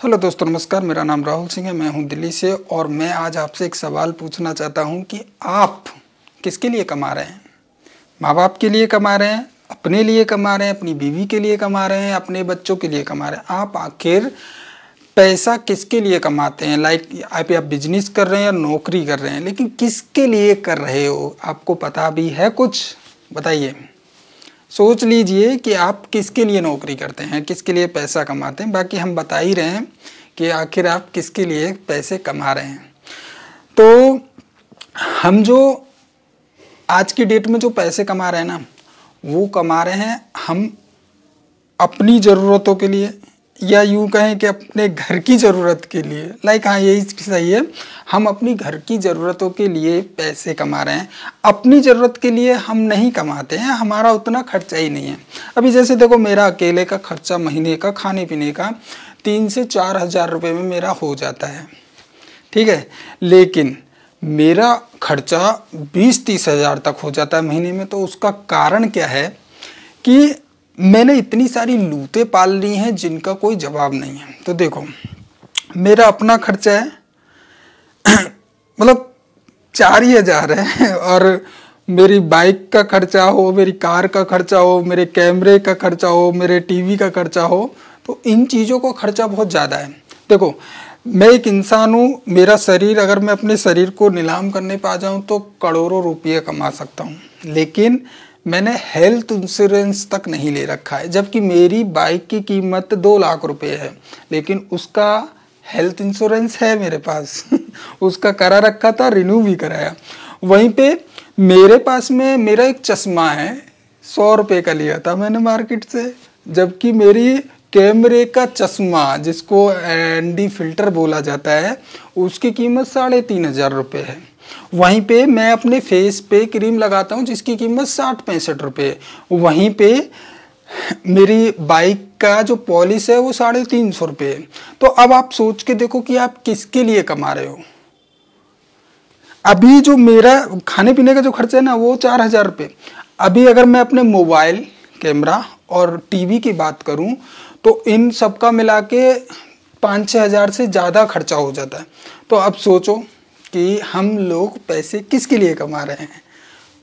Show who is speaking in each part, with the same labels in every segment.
Speaker 1: Hello दोस्तों, नमस्कार। मेरा नाम राहुल सिंह है। मैं हूं दिल्ली से और मैं आज आपसे एक सवाल पूछना चाहता हूं कि आप किसके लिए कमा रहे हैं? माँ बाप के लिए कमा रहे हैं, अपने लिए कमा रहे हैं, अपनी बीवी के लिए कमा रहे हैं, अपने बच्चों के लिए कमा रहे हैं? आप आखिर पैसा किसके लिए कमाते हैं? आप बिजनेस कर रहे हैं या नौकरी कर रहे हैं, लेकिन किसके लिए कर रहे हो? आपको पता भी है कुछ? बताइए, सोच लीजिए कि आप किसके लिए नौकरी करते हैं, किसके लिए पैसा कमाते हैं। बाकी हम बता ही रहे हैं कि आखिर आप किसके लिए पैसे कमा रहे हैं। तो हम जो आज की डेट में जो पैसे कमा रहे हैं ना, वो कमा रहे हैं हम अपनी ज़रूरतों के लिए, या यूँ कहें कि अपने घर की ज़रूरत के लिए। हाँ, यही सही है। हम अपनी घर की ज़रूरतों के लिए पैसे कमा रहे हैं, अपनी ज़रूरत के लिए हम नहीं कमाते हैं। हमारा उतना खर्चा ही नहीं है। अभी जैसे देखो, मेरा अकेले का खर्चा महीने का खाने पीने का 3 से 4 हज़ार रुपये में मेरा हो जाता है, ठीक है। लेकिन मेरा खर्चा 20-30 हज़ार तक हो जाता है महीने में। तो उसका कारण क्या है कि मैंने इतनी सारी लूटें पाल ली हैं जिनका कोई जवाब नहीं है। तो देखो, मेरा अपना खर्चा है मतलब 4 ही हज़ार है, और मेरी बाइक का खर्चा हो, मेरी कार का खर्चा हो, मेरे कैमरे का खर्चा हो, मेरे टीवी का खर्चा हो, तो इन चीज़ों का खर्चा बहुत ज़्यादा है। देखो, मैं एक इंसान हूँ। मेरा शरीर, अगर मैं अपने शरीर को नीलाम करने पा जाऊँ तो करोड़ों रुपये कमा सकता हूँ, लेकिन मैंने हेल्थ इंश्योरेंस तक नहीं ले रखा है। जबकि मेरी बाइक की कीमत 2 लाख रुपए है, लेकिन उसका हेल्थ इंश्योरेंस है मेरे पास उसका करा रखा था, रिन्यू भी कराया। वहीं पे मेरे पास में मेरा एक चश्मा है, 100 रुपये का लिया था मैंने मार्केट से। जबकि मेरी कैमरे का चश्मा, जिसको एनडी फिल्टर बोला जाता है, उसकी कीमत 3,500 रुपये है। वहीं पे मैं अपने फेस पे क्रीम लगाता हूँ जिसकी कीमत 60-65 रुपये। वहीं पे मेरी बाइक का जो पॉलिश है वो 350 रुपये। तो अब आप सोच के देखो कि आप किसके लिए कमा रहे हो। अभी जो मेरा खाने पीने का जो खर्चा है ना, वो 4 हज़ार रुपये। अभी अगर मैं अपने मोबाइल कैमरा और टीवी की बात करूं तो इन सब का मिला के 5-6 हज़ार से ज़्यादा खर्चा हो जाता है। तो अब सोचो कि हम लोग पैसे किसके लिए कमा रहे हैं।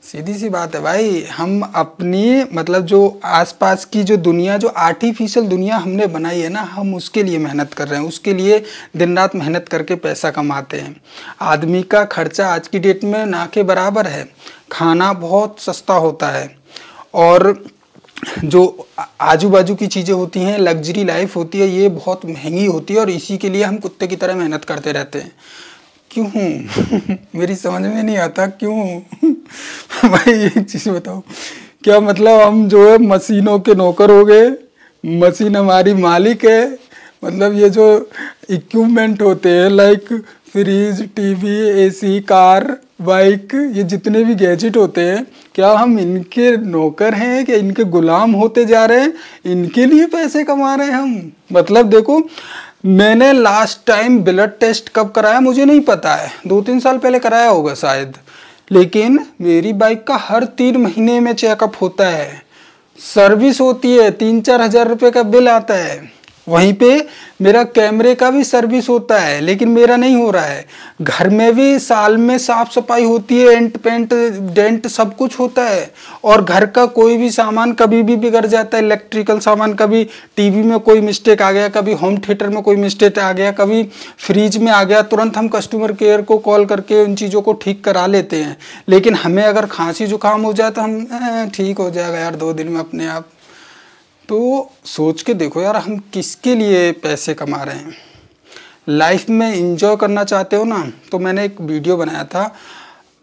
Speaker 1: सीधी सी बात है भाई, हम अपनी जो आसपास की जो दुनिया, जो आर्टिफिशियल दुनिया हमने बनाई है ना, हम उसके लिए मेहनत कर रहे हैं, उसके लिए दिन रात मेहनत करके पैसा कमाते हैं। आदमी का खर्चा आज की डेट में ना के बराबर है। खाना बहुत सस्ता होता है, और जो आजू बाजू की चीज़ें होती हैं, लग्जरी लाइफ होती है, ये बहुत महंगी होती है, और इसी के लिए हम कुत्ते की तरह मेहनत करते रहते हैं। क्यों मेरी समझ में नहीं आता क्यों भाई एक चीज़ बताओ, क्या मतलब हम जो है मशीनों के नौकर हो गए? मशीन हमारी मालिक है। ये जो इक्विपमेंट होते हैं fridge, TV, AC, car, bike, ये जितने भी गैजेट होते हैं, क्या हम इनके नौकर हैं? क्या इनके गुलाम होते जा रहे हैं? इनके लिए पैसे कमा रहे हैं हम? देखो, मैंने लास्ट टाइम ब्लड टेस्ट कब कराया मुझे नहीं पता है, 2-3 साल पहले कराया होगा शायद। लेकिन मेरी बाइक का हर 3 महीने में चेकअप होता है, सर्विस होती है, 3-4 हज़ार रुपये का बिल आता है। वहीं पे मेरा कैमरे का भी सर्विस होता है, लेकिन मेरा नहीं हो रहा है। घर में भी साल में साफ सफाई होती है, एंट पेंट डेंट सब कुछ होता है। और घर का कोई भी सामान कभी भी बिगड़ जाता है, इलेक्ट्रिकल सामान, कभी टीवी में कोई मिस्टेक आ गया, कभी होम थिएटर में कोई मिस्टेक आ गया, कभी फ्रिज में आ गया, तुरंत हम कस्टमर केयर को कॉल करके उन चीज़ों को ठीक करा लेते हैं। लेकिन हमें अगर खांसी जुकाम हो जाए तो हम ठीक हो जाएगा यार 2 दिन में अपने आप। तो सोच के देखो यार, हम किसके लिए पैसे कमा रहे हैं। लाइफ में एंजॉय करना चाहते हो ना, तो मैंने एक वीडियो बनाया था,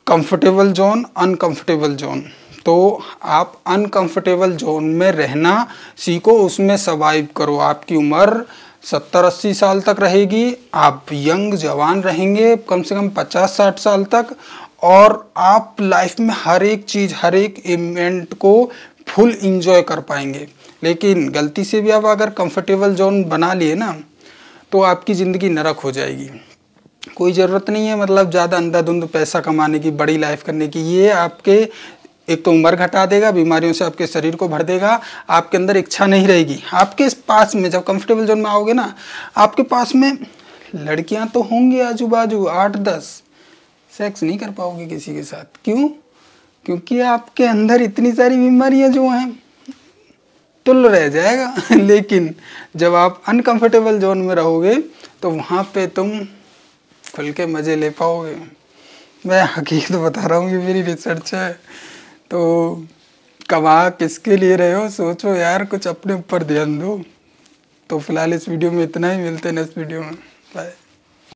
Speaker 1: कंफर्टेबल जोन, अनकंफर्टेबल जोन। तो आप अनकंफर्टेबल जोन में रहना सीखो, उसमें सर्वाइव करो। आपकी उम्र 70-80 साल तक रहेगी, आप यंग जवान रहेंगे कम से कम 50-60 साल तक, और आप लाइफ में हर एक चीज़, हर एक इवेंट को फुल इंजॉय कर पाएंगे। लेकिन गलती से भी आप अगर कंफर्टेबल जोन बना लिए ना, तो आपकी ज़िंदगी नरक हो जाएगी। कोई ज़रूरत नहीं है ज़्यादा अंधाधुंध पैसा कमाने की, बड़ी लाइफ करने की। ये आपके एक तो उम्र घटा देगा, बीमारियों से आपके शरीर को भर देगा, आपके अंदर इच्छा नहीं रहेगी। आपके पास में जब कंफर्टेबल जोन में आओगे ना, आपके पास में लड़कियां तो होंगी आजू बाजू 8-10, सेक्स नहीं कर पाओगे किसी के साथ। क्यों? क्योंकि आपके अंदर इतनी सारी बीमारियां जो हैं, तुल रह जाएगा। लेकिन जब आप अनकंफर्टेबल जोन में रहोगे तो वहाँ पे तुम खुल के मज़े ले पाओगे। मैं हकीकत बता रहा हूँ, ये मेरी रिसर्च है। तो कमा किसके लिए रहे हो, सोचो यार, कुछ अपने ऊपर ध्यान दो। तो फिलहाल इस वीडियो में इतना ही, मिलते हैं नेक्स्ट वीडियो में। बाय।